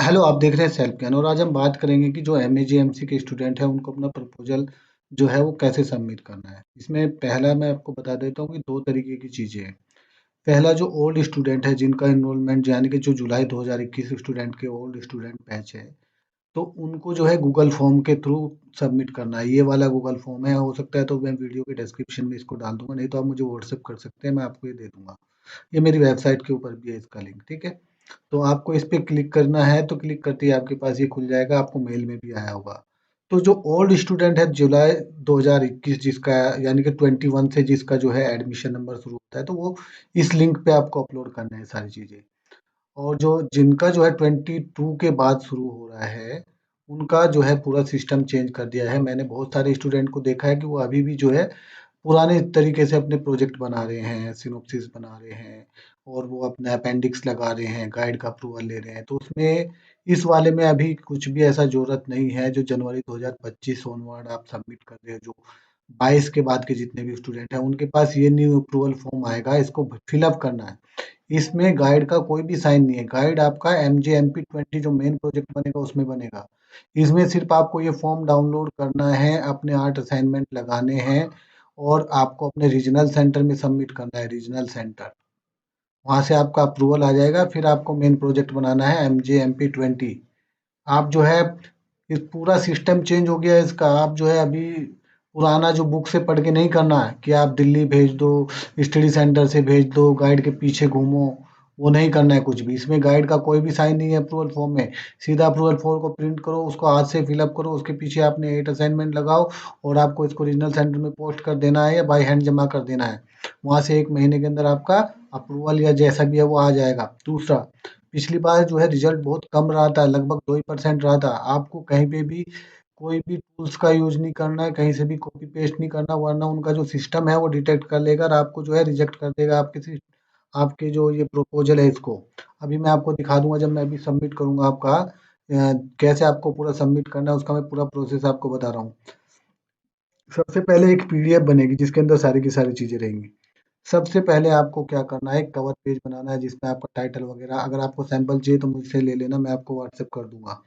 Hello, आप देख रहे हैं सेल्फ ज्ञान और आज हम बात करेंगे कि जो एमएजीएमसी के स्टूडेंट हैं उनको अपना प्रपोजल जो है वो कैसे सबमिट करना है। इसमें पहला मैं आपको बता देता हूँ कि 2 तरीके की चीज़ें हैं। पहला जो ओल्ड स्टूडेंट है जिनका एनरोलमेंट यानी कि जो जुलाई 2021 स्टूडेंट के ओल्ड स्टूडेंट बैच है, तो उनको जो है गूगल फॉर्म के थ्रू सबमिट करना है। ये वाला गूगल फॉर्म है, हो सकता है तो मैं वीडियो के डिस्क्रिप्शन में इसको डाल दूँगा, नहीं तो आप मुझे व्हाट्सएप कर सकते हैं, मैं आपको ये दे दूँगा। ये मेरी वेबसाइट के ऊपर भी है इसका लिंक, ठीक है? तो आपको इस पे क्लिक करना है तो क्लिक करते ही आपके पास ये खुल जाएगा, आपको मेल में भी आया होगा। तो जो ओल्ड स्टूडेंट है जुलाई 2021 जिसका यानी कि 21 से जिसका जो है एडमिशन नंबर शुरू होता है, तो वो इस लिंक पे आपको अपलोड करना है सारी चीज़ें। और जो जिनका जो है 22 के बाद शुरू हो रहा है, उनका जो है पूरा सिस्टम चेंज कर दिया है। मैंने बहुत सारे स्टूडेंट को देखा है कि वो अभी भी जो है पुराने तरीके से अपने प्रोजेक्ट बना रहे हैं, सिनॉप्सिस बना रहे हैं और वो अपना अपेंडिक्स लगा रहे हैं, गाइड का अप्रूवल ले रहे हैं। तो उसमें इस वाले में अभी कुछ भी ऐसा ज़रूरत नहीं है, जो जनवरी 2025 ऑनवर्ड आप सबमिट कर रहे हो, जो 22 के बाद के जितने भी स्टूडेंट हैं, उनके पास ये न्यू अप्रूवल फॉर्म आएगा, इसको फिल अप करना है। इसमें गाइड का कोई भी साइन नहीं है, गाइड आपका MJMP 20 जो मेन प्रोजेक्ट बनेगा उसमें बनेगा। इसमें सिर्फ आपको ये फॉर्म डाउनलोड करना है, अपने 8 असाइनमेंट लगाने हैं और आपको अपने रीजनल सेंटर में सबमिट करना है, रीजनल सेंटर। वहाँ से आपका अप्रूवल आ जाएगा, फिर आपको मेन प्रोजेक्ट बनाना है MJMP 20। आप जो है इस पूरा सिस्टम चेंज हो गया है इसका। आप जो है अभी पुराना जो बुक से पढ़ के नहीं करना है कि आप दिल्ली भेज दो, स्टडी सेंटर से भेज दो, गाइड के पीछे घूमो, वो नहीं करना है कुछ भी। इसमें गाइड का कोई भी साइन नहीं है अप्रूवल फॉर्म में। सीधा अप्रूवल फॉर्म को प्रिंट करो, उसको हाथ से फिलअप करो, उसके पीछे आपने 8 असाइनमेंट लगाओ और आपको इसको रीजनल सेंटर में पोस्ट कर देना है या बाई हैंड जमा कर देना है। वहाँ से 1 महीने के अंदर आपका अप्रूवल या जैसा भी है वो आ जाएगा। दूसरा, पिछली बार जो है रिजल्ट बहुत कम रहा था, लगभग 2% रहा था। आपको कहीं पे भी कोई भी टूल्स का यूज़ नहीं करना है, कहीं से भी कॉपी पेस्ट नहीं करना, वरना उनका जो सिस्टम है वो डिटेक्ट कर लेगा और आपको जो है रिजेक्ट कर देगा आपके जो ये प्रपोजल है इसको। अभी मैं आपको दिखा दूँगा जब मैं अभी सबमिट करूँगा आपका कैसे आपको पूरा सबमिट करना है उसका मैं पूरा प्रोसेस आपको बता रहा हूँ। सबसे पहले एक पीडीएफ बनेगी जिसके अंदर सारी की सारी चीज़ें रहेंगी। सबसे पहले आपको क्या करना है, एक कवर पेज बनाना है जिसमें आपका टाइटल वगैरह, अगर आपको सैंपल चाहिए तो मुझसे ले लेना, मैं आपको व्हाट्सएप कर दूँगा।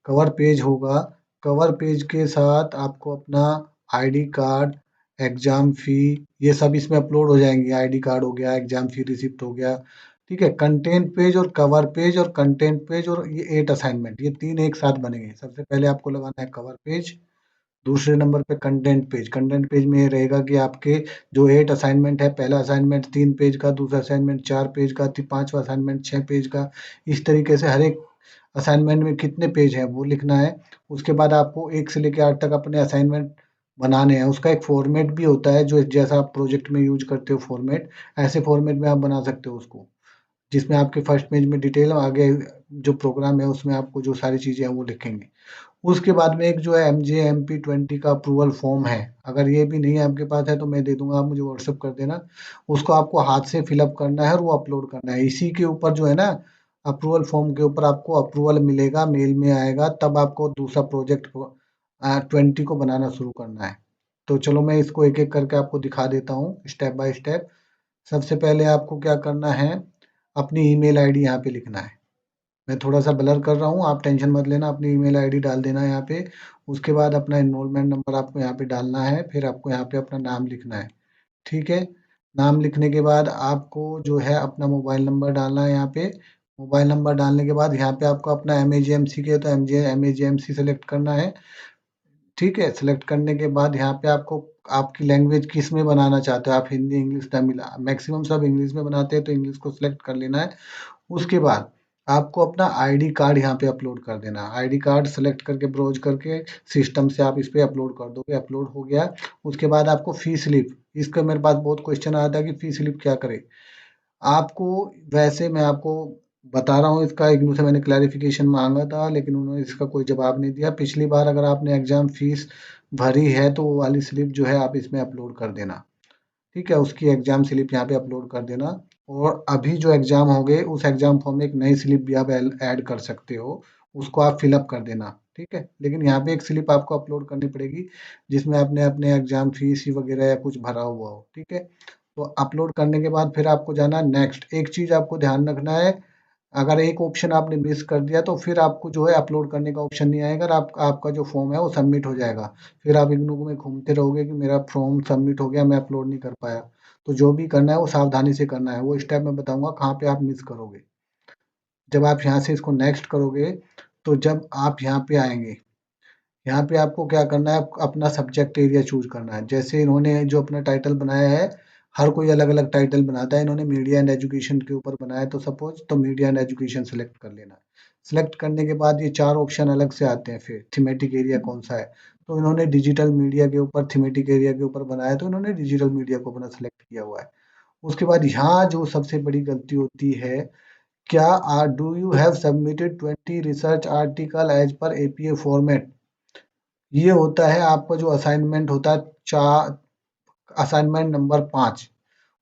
कवर पेज होगा, कवर पेज के साथ आपको अपना आईडी कार्ड, एग्ज़ाम फ़ी ये सब इसमें अपलोड हो जाएँगे। आईडी कार्ड हो गया, एग्ज़ाम फ़ी रिसिप्ट हो गया, ठीक है? कंटेंट पेज और कवर पेज और कंटेंट पेज और ये 8 असाइनमेंट, ये 3 एक साथ बनेंगे। सबसे पहले आपको लगाना है कवर पेज, दूसरे नंबर पे कंटेंट पेज में ये रहेगा कि आपके जो 8 असाइनमेंट है, पहला असाइनमेंट 3 पेज का, दूसरा असाइनमेंट 4 पेज का, पांचवा असाइनमेंट 6 पेज का। इस तरीके से हर एक असाइनमेंट में कितने पेज हैं वो लिखना है। उसके बाद आपको 1 से लेके 8 तक अपने असाइनमेंट बनाने हैं। उसका एक फॉर्मेट भी होता है जो जैसा आप प्रोजेक्ट में यूज करते हो फॉर्मेट, ऐसे फॉर्मेट में आप बना सकते हो उसको, जिसमें आपके फर्स्ट पेज में डिटेल, आगे जो प्रोग्राम है उसमें आपको जो सारी चीज़ें हैं वो लिखेंगे। उसके बाद में एक जो है MJMP 20 का अप्रूवल फॉर्म है, अगर ये भी नहीं है आपके पास है तो मैं दे दूंगा, आप मुझे व्हाट्सअप कर देना। उसको आपको हाथ से फिलअप करना है और वो अपलोड करना है। इसी के ऊपर जो है ना, अप्रूवल फॉर्म के ऊपर आपको अप्रूवल मिलेगा, मेल में आएगा, तब आपको दूसरा प्रोजेक्ट को 20 को बनाना शुरू करना है। तो चलो मैं इसको एक एक करके आपको दिखा देता हूँ स्टेप बाय स्टेप। सबसे पहले आपको क्या करना है, अपनी ईमेल आईडी यहाँ पे लिखना है। मैं थोड़ा-सा ब्लर कर रहा हूँ, आप टेंशन मत लेना, अपनी ईमेल आईडी डाल देना यहाँ पे। उसके बाद अपना एनरोलमेंट नंबर आपको यहाँ पे डालना है, फिर आपको यहाँ पे अपना नाम लिखना है, ठीक है? नाम लिखने के बाद आपको जो है अपना मोबाइल नंबर डालना है यहाँ पे। मोबाइल नंबर डालने के बाद यहाँ पे आपको अपना एमएजेएमसी के तो एमएजेएमसी सेलेक्ट करना है, ठीक है? सेलेक्ट करने के बाद यहाँ पे आपको आपकी लैंग्वेज किस में बनाना चाहते हो, आप हिंदी, इंग्लिश, तमिल, मैक्सिमम सब इंग्लिश में बनाते हैं तो इंग्लिश को सिलेक्ट कर लेना है। उसके बाद आपको अपना आईडी कार्ड यहाँ पे अपलोड कर देना है। आईडी कार्ड सेलेक्ट करके ब्राउज़ करके सिस्टम से आप इस पे अपलोड कर दोगे, अपलोड हो गया। उसके बाद आपको फ़ी स्लिप, इसका मेरे पास बहुत क्वेश्चन आया था कि फ़ी स्लिप क्या करें? आपको वैसे मैं आपको बता रहा हूँ, इसका इग्नू से मैंने क्लैरिफ़िकेशन माँगा था लेकिन उन्होंने इसका कोई जवाब नहीं दिया। पिछली बार अगर आपने एग्ज़ाम फ़ीस भरी है तो वो वाली स्लिप जो है आप इसमें अपलोड कर देना। ठीक है, उसकी एग्ज़ाम स्लिप यहाँ पे अपलोड कर देना और अभी जो एग्ज़ाम होंगे उस एग्ज़ाम फॉर्म में एक नई स्लिप भी आप ऐड कर सकते हो, उसको आप फिल अप कर देना, ठीक है? लेकिन यहाँ पे एक स्लिप आपको अपलोड करनी पड़ेगी जिसमें आपने अपने एग्ज़ाम फीस वगैरह या कुछ भरा हुआ हो, ठीक है? तो अपलोड करने के बाद फिर आपको जाना नेक्स्ट। एक चीज़ आपको ध्यान रखना है, अगर एक ऑप्शन आपने मिस कर दिया तो फिर आपको जो है अपलोड करने का ऑप्शन नहीं आएगा और आपका जो फॉर्म है वो सबमिट हो जाएगा। फिर आप इग्नू में घूमते रहोगे कि मेरा फॉर्म सबमिट हो गया, मैं अपलोड नहीं कर पाया। तो जो भी करना है वो सावधानी से करना है, वो स्टेप मैं बताऊंगा कहाँ पे आप मिस करोगे। जब आप यहाँ से इसको नेक्स्ट करोगे, तो जब आप यहाँ पे आएंगे, यहाँ पे आपको क्या करना है, अपना सब्जेक्ट एरिया चूज करना है। जैसे इन्होंने जो अपना टाइटल बनाया है, हर कोई अलग अलग टाइटल बनाता है, इन्होंने मीडिया एंड एजुकेशन के ऊपर बनाया है, तो सपोज तो मीडिया एंड एजुकेशन सेलेक्ट कर लेना है। सेलेक्ट करने के बाद ये चार ऑप्शन अलग से आते हैं, फिर थीमेटिक एरिया कौन सा है, तो इन्होंने डिजिटल मीडिया के ऊपर थीमेटिक एरिया के ऊपर बनाया है, तो इन्होंने डिजिटल मीडिया को अपना सेलेक्ट किया हुआ है। उसके बाद यहाँ जो सबसे बड़ी गलती होती है, क्या do you have submitted 20 research article as per APA format. ये होता है आपका जो असाइनमेंट होता है, चार, असाइनमेंट नंबर 5,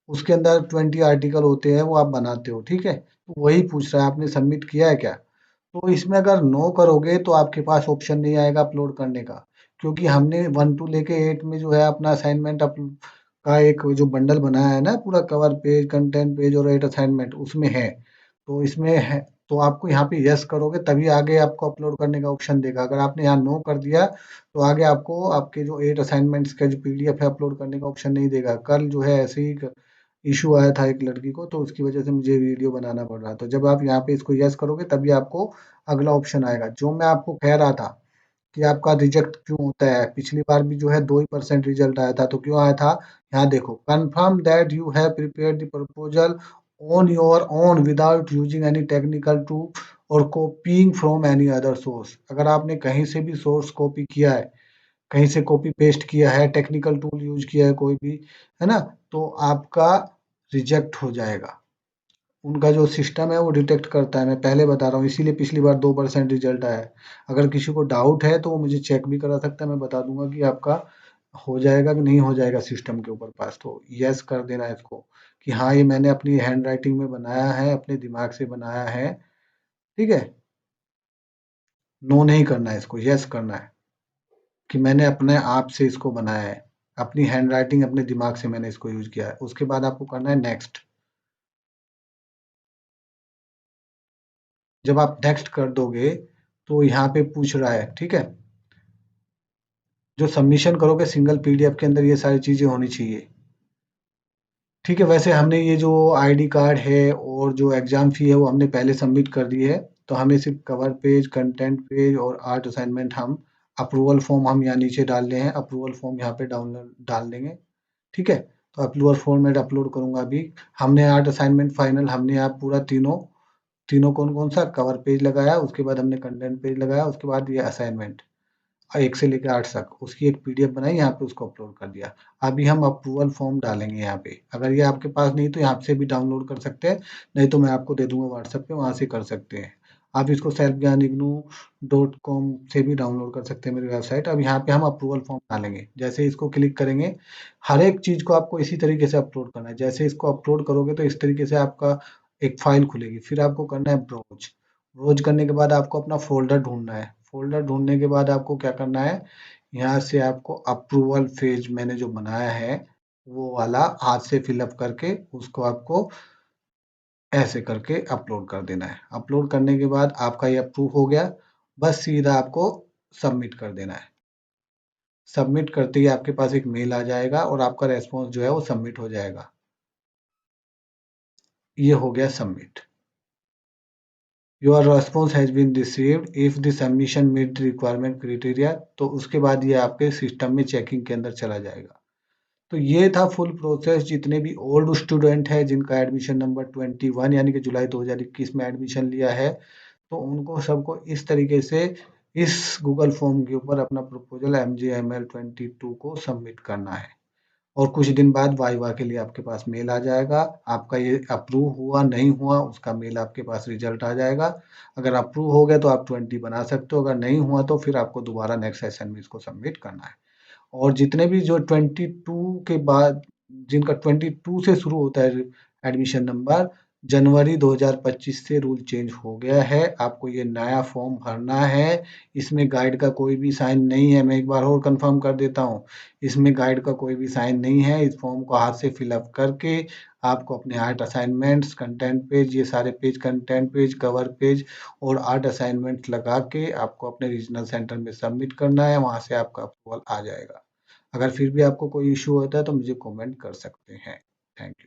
उसके अंदर 20 आर्टिकल होते हैं, वो आप बनाते हो, ठीक है। तो वही पूछ रहा है आपने सबमिट किया है क्या। तो इसमें अगर नो करोगे तो आपके पास ऑप्शन नहीं आएगा अपलोड करने का, क्योंकि हमने 1 टू लेके 8 में जो है अपना असाइनमेंट का एक जो बंडल बनाया है ना, पूरा कवर पेज, कंटेंट पेज और 8 असाइनमेंट उसमें है। तो इसमें है, तो आपको यहाँ पे यस करोगे तभी आगे आपको अपलोड करने का ऑप्शन देगा। अगर आपने यहाँ नो कर दिया तो आगे आपको आपके जो 8 असाइनमेंट्स का जो पीडीएफ है अपलोड करने का ऑप्शन नहीं देगा। कल जो है ऐसे ही इशू आया था एक लड़की को, तो उसकी वजह से मुझे वीडियो बनाना पड़ रहा था। जब आप यहाँ पे इसको यस करोगे तभी आपको अगला ऑप्शन आएगा। जो मैं आपको कह रहा था कि आपका रिजेक्ट क्यों होता है, पिछली बार भी जो है 2% रिजल्ट आया था, तो क्यों आया था, यहाँ देखो, confirm that you have prepared the proposal on your own without using any technical tool और copying from any other source. अगर आपने कहीं से भी सोर्स कॉपी किया है, कहीं से कॉपी पेस्ट किया है, टेक्निकल टूल यूज किया है कोई भी, है ना, तो आपका रिजेक्ट हो जाएगा। उनका जो सिस्टम है वो डिटेक्ट करता है, मैं पहले बता रहा हूँ, इसीलिए पिछली बार 2% रिजल्ट आया है। अगर किसी को डाउट है तो वो मुझे चेक भी करा सकता है, मैं बता दूंगा कि आपका हो जाएगा कि नहीं हो जाएगा सिस्टम के ऊपर पास। तो यस कर देना है इसको कि हाँ ये मैंने अपनी हैंड राइटिंग में बनाया है, अपने दिमाग से बनाया है, ठीक है। नो नहीं करना है, इसको यस करना है कि मैंने अपने आप से इसको बनाया है, अपनी हैंड राइटिंग, अपने दिमाग से मैंने इसको यूज किया है। उसके बाद आपको करना है नेक्स्ट। जब आप नेक्स्ट कर दोगे तो यहाँ पे पूछ रहा है, ठीक है, जो सबमिशन करोगे सिंगल पीडीएफ के अंदर ये सारी चीजें होनी चाहिए, ठीक है। वैसे हमने ये जो आईडी कार्ड है और जो एग्जाम फी है वो हमने पहले सबमिट कर दी है, तो हमें सिर्फ कवर पेज, कंटेंट पेज और आर्ट असाइनमेंट, हम अप्रूवल फॉर्म हम यहाँ नीचे डाल रहे हैं, अप्रूवल फॉर्म यहाँ पे डाउनलोड डाल देंगे, ठीक है। तो अप्रूवल फॉर्मेट अपलोड करूंगा अभी। हमने आर्ट असाइनमेंट फाइनल, हमने यहाँ पूरा तीनों तीनों कौन कौन सा कवर पेज लगाया, उसके बाद हमने कंटेंट पेज लगाया, उसके बाद ये असाइनमेंट 1 से लेकर 8 तक उसकी एक पीडीएफ बनाई, यहाँ पे उसको अपलोड कर दिया। अभी हम अप्रूवल फॉर्म डालेंगे यहाँ पे। अगर ये आपके पास नहीं तो यहाँ से भी डाउनलोड कर सकते हैं, नहीं तो मैं आपको दे दूंगा व्हाट्सएप पे, वहाँ से कर सकते हैं। आप इसको selfgyanignu.com से भी डाउनलोड कर सकते हैं, मेरी वेबसाइट। अब यहाँ पे हम अप्रूवल फॉर्म डालेंगे, जैसे इसको क्लिक करेंगे, हर एक चीज को आपको इसी तरीके से अपलोड करना है। जैसे इसको अपलोड करोगे तो इस तरीके से आपका एक फाइल खुलेगी, फिर आपको करना है ब्राउज। ब्राउज करने के बाद आपको अपना फोल्डर ढूंढना है। फोल्डर ढूंढने के बाद आपको क्या करना है, यहाँ से आपको अप्रूवल पेज मैंने जो बनाया है वो वाला हाथ से फिलअप करके उसको आपको ऐसे करके अपलोड कर देना है। अपलोड करने के बाद आपका ये अप्रूव हो गया, बस सीधा आपको सबमिट कर देना है। सबमिट करते ही आपके पास एक मेल आ जाएगा और आपका रेस्पॉन्स जो है वो सबमिट हो जाएगा। ये हो गया submit. Your response has been received if the submission meet the requirement criteria. तो उसके बाद ये आपके सिस्टम में चेकिंग के अंदर चला जाएगा। तो ये था फुल प्रोसेस। जितने भी ओल्ड स्टूडेंट है जिनका एडमिशन नंबर 21 यानी कि जुलाई 2021 में एडमिशन लिया है, तो उनको सबको इस तरीके से इस गूगल फॉर्म के ऊपर अपना प्रपोजल MGML 22 को सबमिट करना है। और कुछ दिन बाद वाइवा के लिए आपके पास मेल आ जाएगा, आपका ये अप्रूव हुआ नहीं हुआ उसका मेल आपके पास रिजल्ट आ जाएगा। अगर अप्रूव हो गया तो आप 20 बना सकते हो, अगर नहीं हुआ तो फिर आपको दोबारा नेक्स्ट सेशन में इसको सबमिट करना है। और जितने भी जो 22 के बाद, जिनका 22 से शुरू होता है एडमिशन नंबर, जनवरी 2025 से रूल चेंज हो गया है। आपको ये नया फॉर्म भरना है। इसमें गाइड का कोई भी साइन नहीं है। मैं एक बार और कंफर्म कर देता हूँ। इसमें गाइड का कोई भी साइन नहीं है। इस फॉर्म को हाथ से फिलअप करके आपको अपने 8 असाइनमेंट्स, कंटेंट पेज, ये सारे page, content page, cover page और 8 असाइनमेंट लगा के आपको अपने रीजनल सेंटर में सबमिट करना है। वहाँ से आपका अप्रूवल आ जाएगा। अगर फिर भी आपको कोई इश्यू होता है तो मुझे कमेंट कर सकते हैं। Thank you.